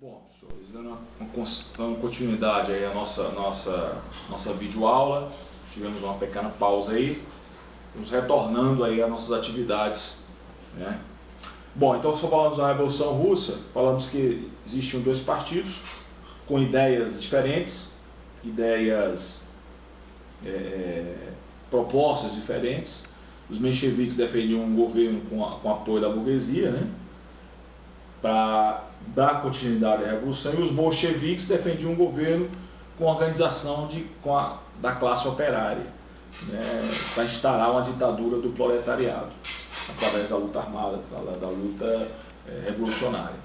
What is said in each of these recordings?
Bom, senhores, dando continuidade aí à nossa videoaula, tivemos uma pequena pausa aí, estamos retornando aí às nossas atividades, né? Bom, então só falamos da Revolução Russa, falamos que existiam dois partidos com ideias diferentes, propostas diferentes. Os mencheviques defendiam um governo com apoio da burguesia, né, para dar continuidade à revolução, e os bolcheviques defendiam um governo com organização da classe operária, né, para instaurar uma ditadura do proletariado através da luta armada, da luta revolucionária.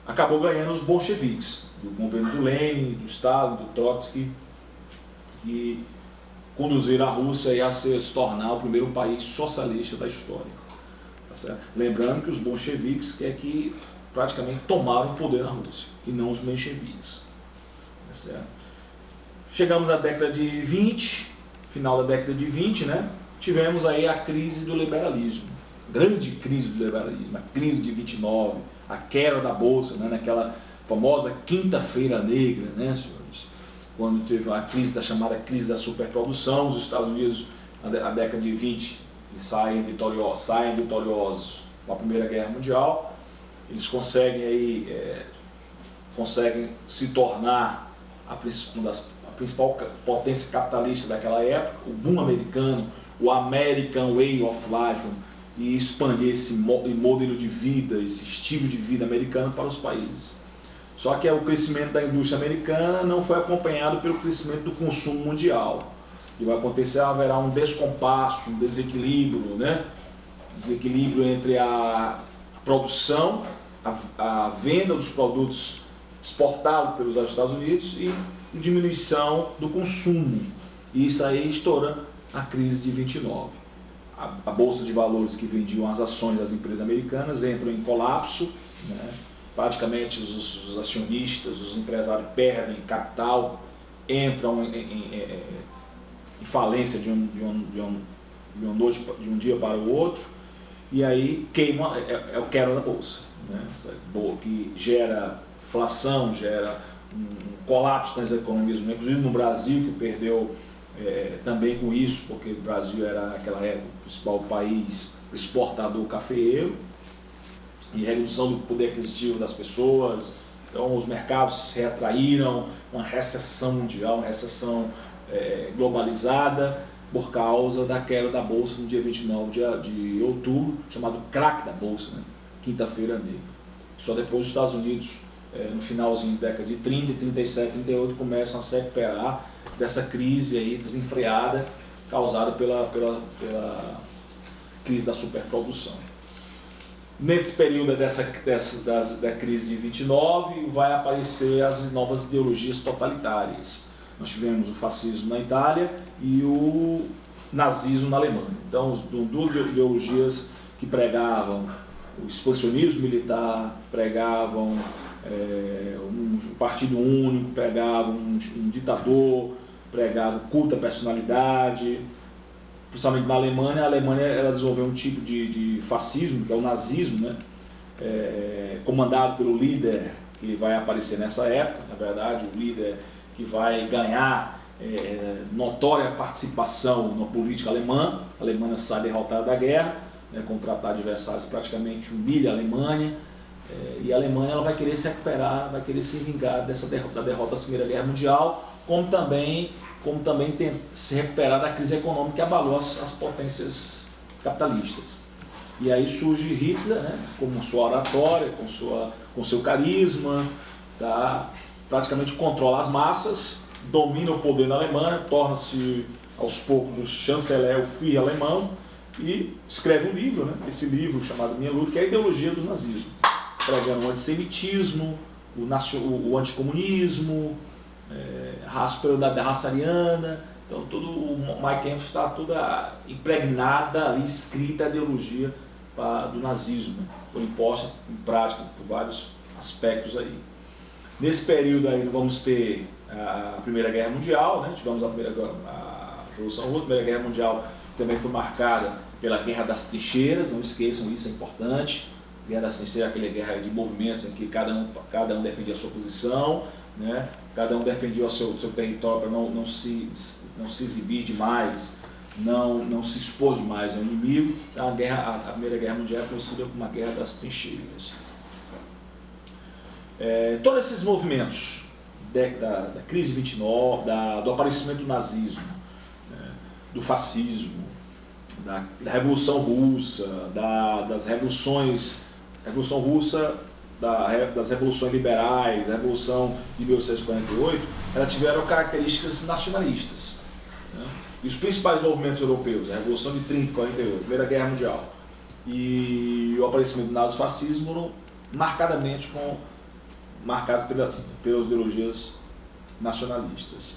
Acabou ganhando os bolcheviques, do governo do Lenin, do Stalin, do Trotsky, que conduziram a Rússia a se tornar o primeiro país socialista da história. Tá certo? Lembrando que os bolcheviques que praticamente tomaram o poder na Rússia, e não os mencheviques. Tá certo? Chegamos à década de 20, final da década de 20, né? Tivemos aí a crise do liberalismo, grande crise do liberalismo, a crise de 29, a queda da Bolsa, né? Naquela famosa Quinta-feira Negra, né, senhores? Quando teve a crise chamada crise da superprodução, os Estados Unidos, na década de 20, saem vitoriosos com a Primeira Guerra Mundial. Eles conseguem se tornar a principal potência capitalista daquela época, o boom americano, o American Way of Life, e expandir esse modelo de vida, esse estilo de vida americano para os países. Só que o crescimento da indústria americana não foi acompanhado pelo crescimento do consumo mundial. E vai acontecer, haverá um descompasso, um desequilíbrio, né? Desequilíbrio entre a produção, a venda dos produtos exportados pelos Estados Unidos e diminuição do consumo. E isso aí estoura a crise de 29. A Bolsa de Valores, que vendiam as ações das empresas americanas, entra em colapso, né? Praticamente os acionistas, os empresários perdem capital, entram em falência de um dia para o outro, e aí queima, é o quebra da Bolsa, né? Que gera inflação, gera um colapso nas economias, inclusive no Brasil, que perdeu também com isso, porque o Brasil era naquela época o principal país exportador cafeeiro, e redução do poder aquisitivo das pessoas. Então os mercados se retraíram, uma recessão mundial, uma recessão globalizada, por causa da queda da Bolsa no dia 29 de outubro, chamado crack da Bolsa, né? Quinta-feira Negra. Só depois os Estados Unidos, no finalzinho da década de 30, 37, 38, começam a se recuperar dessa crise aí desenfreada causada pela crise da superprodução. Nesse período da crise de 29, vai aparecer as novas ideologias totalitárias. Nós tivemos o fascismo na Itália e o nazismo na Alemanha. Então, duas ideologias que pregavam o expansionismo militar, pregavam um partido único, pregavam um ditador, pregavam culto à personalidade. Principalmente na Alemanha, ela desenvolveu um tipo de fascismo, que é o nazismo, né? Comandado pelo líder que vai aparecer nessa época, na verdade, o líder que vai ganhar notória participação na política alemã. A Alemanha sai derrotada da guerra, né, com o Tratado de Versalhes praticamente humilha a Alemanha, e a Alemanha ela vai querer se recuperar, vai querer se vingar da derrota da Primeira Guerra Mundial, como também se recuperar da crise econômica que abalou as potências capitalistas. E aí surge Hitler, né, com sua oratória, com seu carisma, tá, praticamente controla as massas, domina o poder na Alemanha, torna-se aos poucos o chanceler, o Führer alemão, e escreve um livro, né, esse livro chamado Minha Luta, que é a ideologia do nazismo, pregando o antissemitismo, o anticomunismo, da raça ariana. Então o Mein Kampf está toda impregnada ali, escrita a ideologia do nazismo, né? Foi imposta em prática por vários aspectos aí. Nesse período aí vamos ter a Primeira Guerra Mundial, né? Tivemos a Revolução Russa. A Primeira Guerra Mundial também foi marcada pela Guerra das Trincheiras, não esqueçam isso, é importante. Guerra da Secessão, aquela guerra de movimentos em que cada um defendia a sua posição, né? Cada um defendia o seu território para não se exibir demais, não se expor demais ao inimigo. Então, a Primeira Guerra Mundial é conhecida como a Guerra das Trincheiras. Todos esses movimentos da crise de 29, do aparecimento do nazismo, né, do fascismo, da Revolução Russa, das revoluções, Revolução Russa, das revoluções liberais, a Revolução de 1848, elas tiveram características nacionalistas, né? E os principais movimentos europeus, a Revolução de 30 e 48, a Primeira Guerra Mundial e o aparecimento do nazifascismo foram marcados pelas ideologias nacionalistas.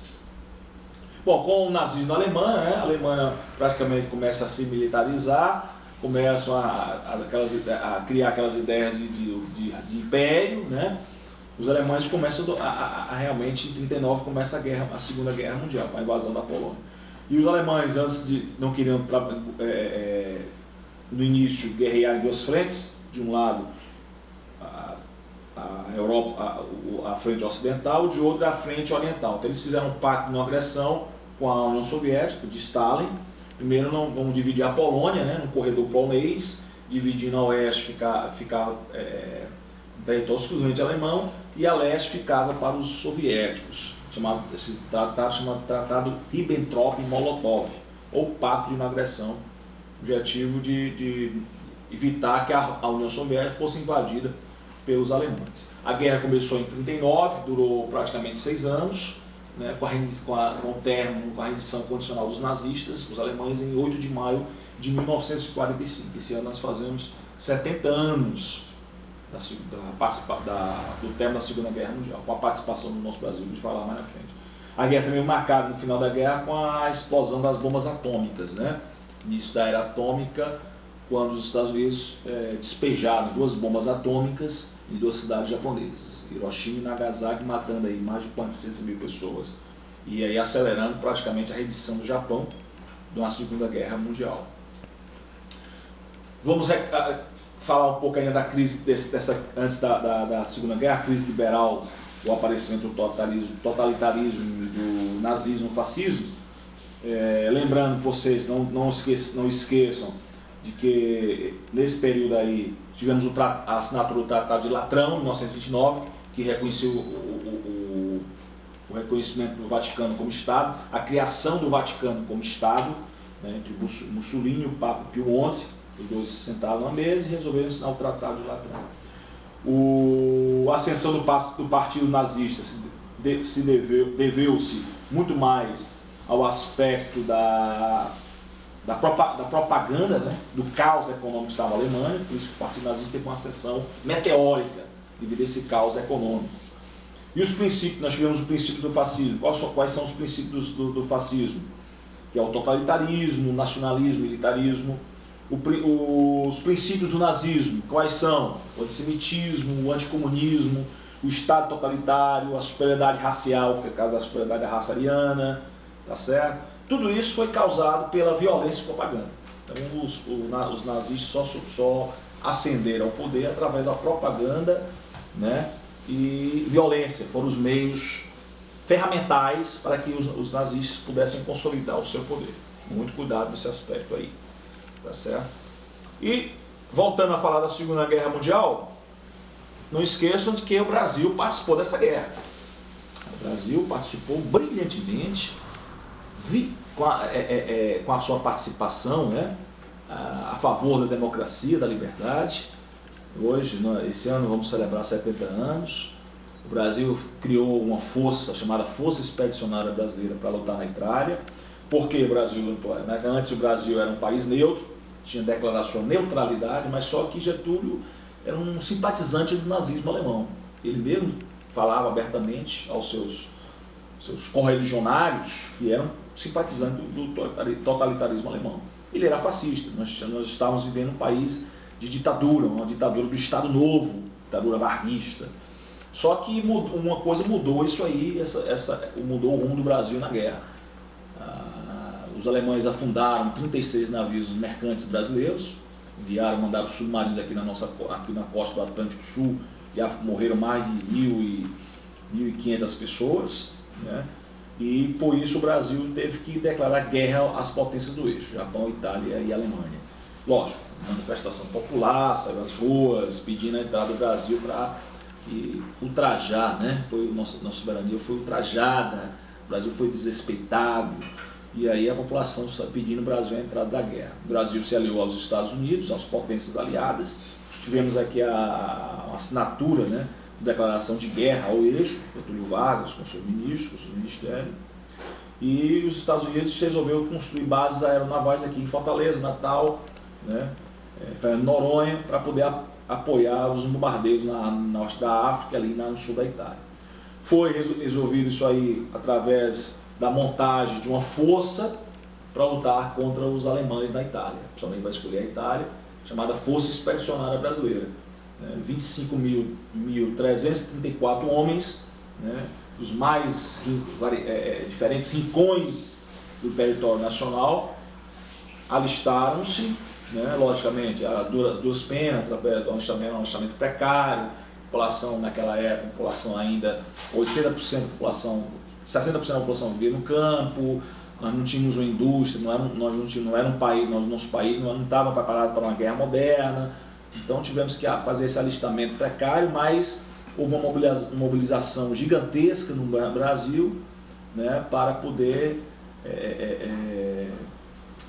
Bom, com o nazismo na Alemanha, né, a Alemanha praticamente começa a se militarizar, começam a criar aquelas ideias de império, né? Os alemães começam realmente, em 39, começa a Segunda Guerra Mundial, com a invasão da Polônia. E os alemães, antes de não queriam, no início, guerrear em duas frentes, de um lado a Europa, a frente ocidental, de outro a frente oriental. Então eles fizeram um pacto de não agressão com a União Soviética, de Stalin. Primeiro vamos dividir a Polônia, né, no corredor polonês, dividindo a oeste ficava território exclusivamente alemão, e a leste ficava para os soviéticos. Esse tratado chamado Tratado Ribbentrop-Molotov, ou Pacto de Não Agressão, objetivo de evitar que a União Soviética fosse invadida pelos alemães. A guerra começou em 39, durou praticamente 6 anos, né, com a rendição condicional dos nazistas, os alemães, em 8 de maio de 1945. Esse ano nós fazemos 70 anos do término da Segunda Guerra Mundial, com a participação do nosso Brasil, de falar mais na frente. A guerra também marcada no final da guerra com a explosão das bombas atômicas, né? Início da era atômica, quando os Estados Unidos despejaram 2 bombas atômicas em 2 cidades japonesas, Hiroshima e Nagasaki, matando aí mais de 400 mil pessoas, e aí acelerando praticamente a rendição do Japão na Segunda Guerra Mundial. Vamos falar um pouco ainda da crise antes da Segunda Guerra, a crise liberal, o aparecimento do totalitarismo, do nazismo, do fascismo. Lembrando vocês, não esqueçam de que nesse período aí tivemos a assinatura do Tratado de Latrão, em 1929, que reconheceu o reconhecimento do Vaticano como Estado, a criação do Vaticano como Estado, né, entre Mussolini e o Papa Pio XI. Os dois se sentaram na mesa e resolveram assinar o Tratado de Latrão. A ascensão do Partido Nazista deveu-se muito mais ao aspecto da propaganda, né, do caos econômico que estava na Alemanha. Por isso que o Partido Nazista teve uma ascensão meteórica devido a esse caos econômico. E os princípios, nós tivemos o princípio do fascismo. Quais são os princípios do fascismo? Que é o totalitarismo, o nacionalismo, o militarismo. Os princípios do nazismo, quais são? O antissemitismo, o anticomunismo, o Estado totalitário, a superioridade racial, que é o caso da superioridade da raça ariana, tá certo? Tudo isso foi causado pela violência e propaganda. Então os nazistas só ascenderam ao poder através da propaganda, né, e violência. Foram os meios ferramentais para que os nazistas pudessem consolidar o seu poder. Muito cuidado nesse aspecto aí. Tá certo? E, voltando a falar da Segunda Guerra Mundial, não esqueçam de que o Brasil participou dessa guerra. O Brasil participou brilhantemente, com a sua participação, né, a favor da democracia, da liberdade. Hoje, esse ano, vamos celebrar 70 anos. O Brasil criou uma força chamada Força Expedicionária Brasileira para lutar na Itália. Por que o Brasil lutou? Antes o Brasil era um país neutro, tinha declarado sua neutralidade, mas só que Getúlio era um simpatizante do nazismo alemão. Ele mesmo falava abertamente aos seus correligionários que eram simpatizantes do totalitarismo alemão. Ele era fascista. Nós estávamos vivendo um país de ditadura, uma ditadura do Estado Novo, ditadura varguista. Só que uma coisa mudou isso aí, mudou o rumo do Brasil na guerra. Os alemães afundaram 36 navios mercantes brasileiros, mandaram submarinos aqui na costa do Atlântico Sul, e morreram mais de 1.500 pessoas, né? E por isso o Brasil teve que declarar guerra às potências do eixo, Japão, Itália e Alemanha. Lógico, manifestação popular, saiu às ruas pedindo a entrada do Brasil para ultrajar, né? Nossa soberania foi ultrajada, o Brasil foi desrespeitado, e aí a população está pedindo o Brasil a entrada da guerra. O Brasil se aliou aos Estados Unidos, às potências aliadas. Tivemos aqui a assinatura, né, da declaração de guerra ao eixo, Getúlio Vargas, com seus ministros, com seu ministério. E os Estados Unidos resolveu construir bases aeronavais aqui em Fortaleza, Natal, né, Noronha, para poder apoiar os bombardeios na norte da África, ali no sul da Itália. Foi resolvido isso aí através da montagem de uma força para lutar contra os alemães na Itália. Principalmente vai escolher a Itália, chamada Força Expedicionária Brasileira. 25.334 homens, né, dos mais diferentes rincões do território nacional, alistaram-se, né, logicamente, as duas penas, através do alistamento precário, população naquela época, população ainda, 80% da população, 60% da população vivia no campo, nós não tínhamos uma indústria, não era um país, nosso país não estava preparado para uma guerra moderna, então tivemos que fazer esse alistamento precário, mas houve uma mobilização gigantesca no Brasil, né, para poder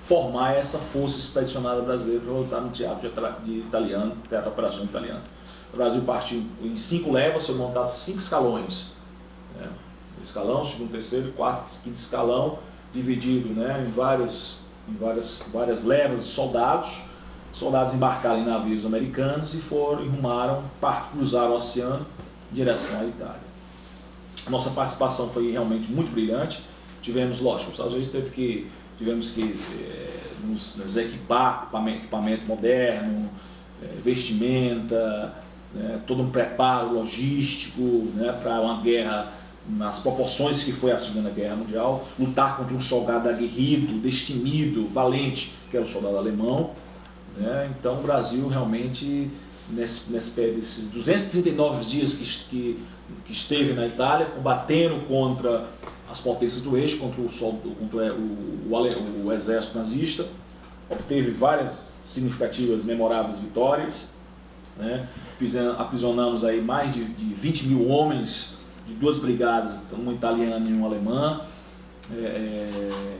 formar essa força expedicionária brasileira para lutar no teatro teatro de operação italiano. O Brasil partiu em 5 levas, foram montados 5 escalões, né, escalão, segundo, terceiro, quarto, quinto escalão, dividido, né, em várias levas de soldados. Soldados embarcaram em navios americanos e cruzaram o oceano em direção à Itália. A nossa participação foi realmente muito brilhante. Tivemos, lógico, os Estados Unidos tivemos que nos equipar, equipamento moderno, vestimenta, né, todo um preparo logístico, né, para uma guerra nas proporções que foi a Segunda Guerra Mundial, lutar contra um soldado aguerrido, destemido, valente, que era o soldado alemão. Né? Então o Brasil realmente, nesses 239 dias que esteve na Itália, combatendo contra as potências do eixo, contra o exército nazista, obteve várias significativas, memoráveis vitórias, né? Aprisionamos aí mais de 20 mil homens de 2 brigadas, uma italiana e uma alemã.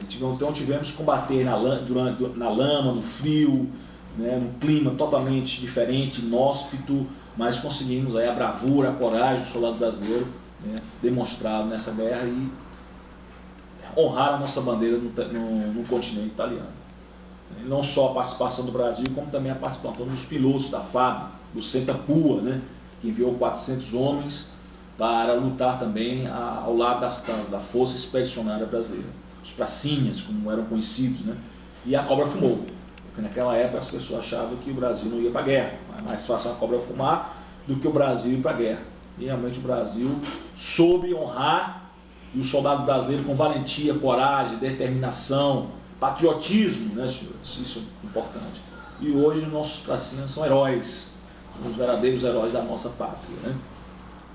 Então tivemos que combater na lama, no frio, né, num clima totalmente diferente, inóspito, mas conseguimos aí a bravura, a coragem do soldado brasileiro, né, demonstrado nessa guerra e honrar a nossa bandeira no continente italiano. E não só a participação do Brasil, como também a participação dos pilotos da FAB, do Senta-Pua, né, que enviou 400 homens para lutar também ao lado da Força Expedicionária Brasileira, os pracinhas, como eram conhecidos, né, e a cobra fumou. Porque naquela época as pessoas achavam que o Brasil não ia para a guerra. É mais fácil a cobra fumar do que o Brasil ir para a guerra. E realmente o Brasil soube honrar, e o soldado brasileiro com valentia, coragem, determinação, patriotismo, né, senhores? Isso é importante. E hoje nossos pracinhas são heróis, são os verdadeiros heróis da nossa pátria, né?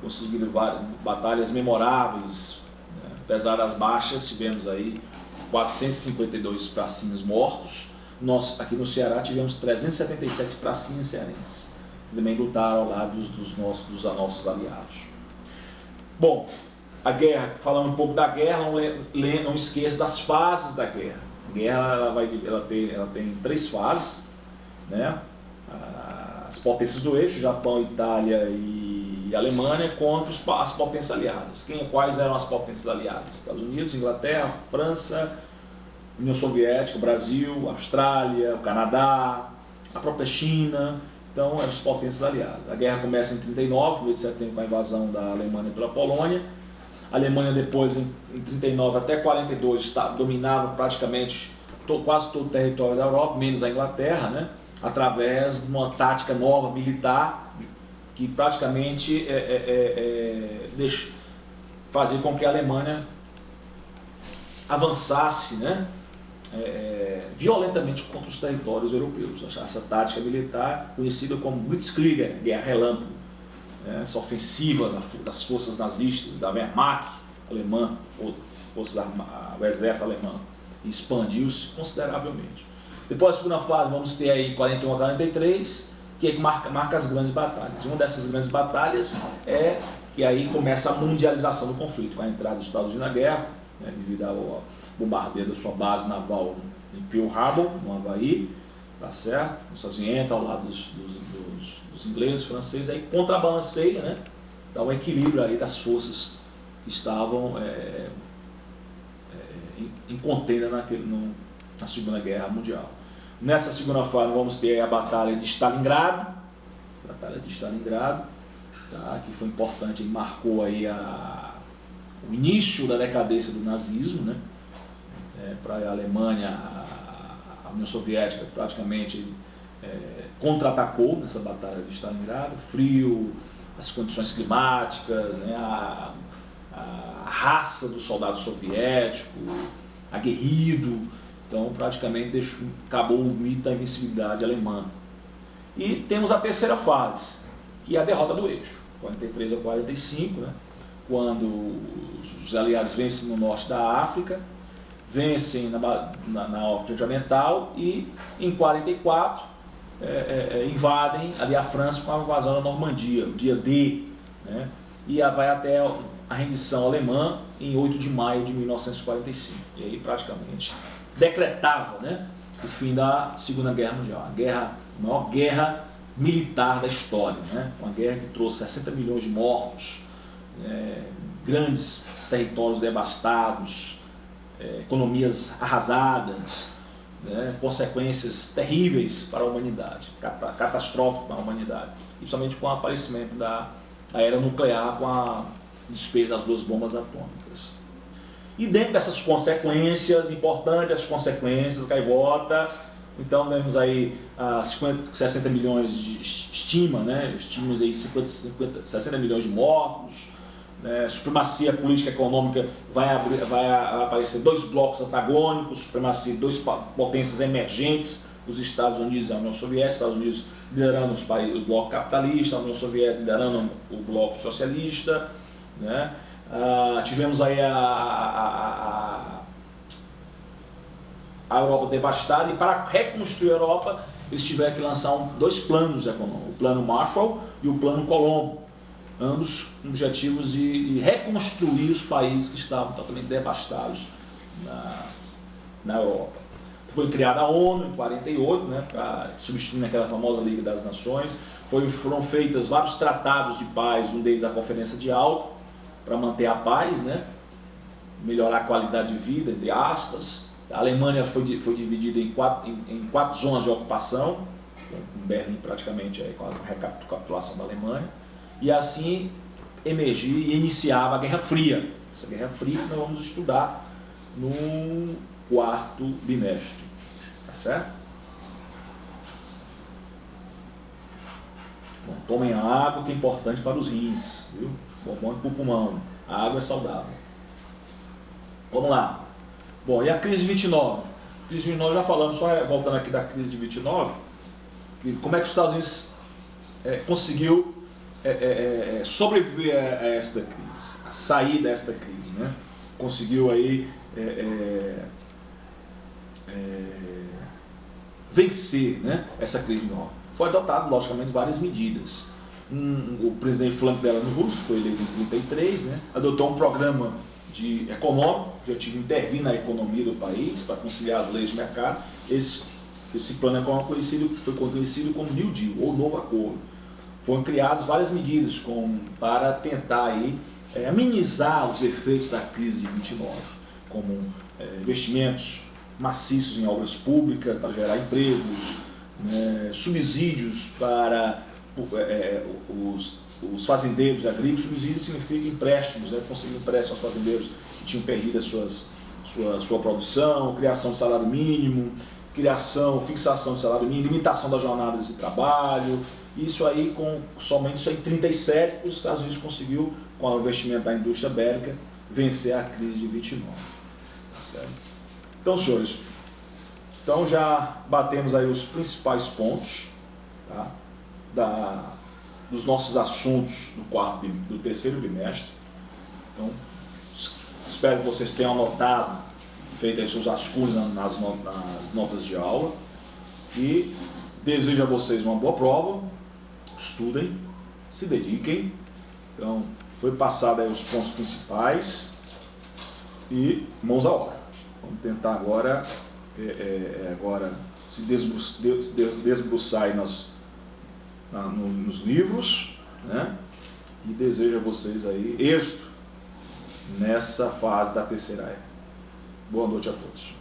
Conseguiram várias batalhas memoráveis, né? Apesar das baixas, tivemos aí 452 pracinhas mortos. Nós, aqui no Ceará, tivemos 377 pracinhas cearenses, que também lutaram ao lado dos nossos aliados. Bom, a guerra, falando um pouco da guerra, não esqueça das fases da guerra. A guerra ela tem 3 fases, né? As potências do eixo, Japão, Itália e Alemanha, contra as potências aliadas. Quais eram as potências aliadas? Estados Unidos, Inglaterra, França, União Soviética, o Brasil, a Austrália, o Canadá, a própria China. Então, eram as potências aliadas. A guerra começa em 39, 1 de setembro, com a invasão da Alemanha pela Polônia. A Alemanha depois, em 39 até 42, dominava praticamente quase todo o território da Europa, menos a Inglaterra, né? Através de uma tática nova, militar, que praticamente fazia com que a Alemanha avançasse, né, violentamente contra os territórios europeus. Essa tática militar conhecida como Blitzkrieg, guerra relâmpago, essa ofensiva das forças nazistas, da Wehrmacht alemã, ou o exército alemão, expandiu-se consideravelmente. Depois da segunda fase, vamos ter aí 41 a 43, que marca as grandes batalhas. Uma dessas grandes batalhas é que aí começa a mundialização do conflito, com a entrada dos Estados Unidos na guerra, devido ao bombardeio da sua base naval em Pearl Harbor, no Havaí, tá certo? Os Estados Unidos entram ao lado dos ingleses, franceses, aí contrabalanceia, né? Dá um equilíbrio aí das forças que estavam em contenda na Segunda Guerra Mundial. Nessa segunda fase vamos ter a Batalha de Stalingrado, tá? Que foi importante, marcou aí o início da decadência do nazismo, né? Para a Alemanha, a União Soviética praticamente contra-atacou nessa Batalha de Stalingrado. Frio, as condições climáticas, né? A raça do soldado soviético, aguerrido, então praticamente acabou o mito da invencibilidade alemã. E temos a terceira fase, que é a derrota do eixo, 43 a 45, né? Quando os aliados vencem no norte da África, vencem na África Oriental e em 44 invadem ali a França com a invasão da Normandia, o dia D, né? E vai até a rendição alemã em 8 de maio de 1945. E aí praticamente decretava, né, o fim da Segunda Guerra Mundial, a maior guerra militar da história, né? Uma guerra que trouxe 60 milhões de mortos, grandes territórios devastados, economias arrasadas, né? Consequências terríveis para a humanidade, catastróficas para a humanidade, principalmente com o aparecimento da era nuclear, com a despejo das 2 bombas atômicas. E dentro dessas consequências importantes, as consequências, gaivota, então temos aí 60 milhões de estimamos aí 60 milhões de mortos, né? Supremacia política e econômica, vai aparecer 2 blocos antagônicos, supremacia de 2 potências emergentes, os Estados Unidos e a União Soviética, Estados Unidos liderando o bloco capitalista, a União Soviética liderando o bloco socialista, né? Tivemos aí a Europa devastada, e para reconstruir a Europa eles tiveram que lançar 2 planos econômicos, o plano Marshall e o plano Colombo, ambos objetivos de reconstruir os países que estavam totalmente devastados na Europa. Foi criada a ONU em 48, né, para substituir aquela famosa Liga das Nações. Foram feitos vários tratados de paz, um deles a Conferência de Alta, para manter a paz, né, melhorar a qualidade de vida, entre aspas. A Alemanha foi dividida em 4 zonas de ocupação, com Berlim praticamente com a recapitulação da Alemanha, e assim emergia e iniciava a Guerra Fria. Essa Guerra Fria que nós vamos estudar no 4º bimestre, tá certo? Bom, tomem água, que é importante para os rins, viu? Bom para o pulmão, a água é saudável. Vamos lá. Bom, e a crise de 29? A crise de 29 já falamos, só voltando aqui da crise de 29, como é que os Estados Unidos conseguiu sobreviver a esta crise, a sair desta crise, né? Conseguiu aí vencer, né, essa crise de 29. Foi adotado, logicamente, várias medidas. O presidente Franklin Delano Roosevelt, que foi eleito em 1933, né, adotou um programa econômico, que já tinha intervir na economia do país para conciliar as leis de mercado. Esse plano econômico foi conhecido como New Deal, ou Novo Acordo. Foram criadas várias medidas para tentar aí, amenizar os efeitos da crise de 29, como investimentos maciços em obras públicas para gerar empregos, né, subsídios para os fazendeiros agrícolas. Subsídios significa empréstimos, conseguir empréstimos aos fazendeiros que tinham perdido a sua produção, criação de salário mínimo, fixação de salário mínimo, limitação das jornadas de trabalho. Isso aí, somente em 1937, os Estados Unidos conseguiu, com o investimento da indústria bélica, vencer a crise de 29. Tá certo? Então, senhores, Então já batemos aí os principais pontos, tá, dos nossos assuntos do terceiro bimestre. Então, espero que vocês tenham anotado, feito aí seus rascunhos nas notas de aula. E desejo a vocês uma boa prova. Estudem, se dediquem. Então, foi passado aí os pontos principais. E mãos à obra. Vamos tentar agora, se debruçar aí nos livros, né? E desejo a vocês aí êxito nessa fase da terceira era. Boa noite a todos.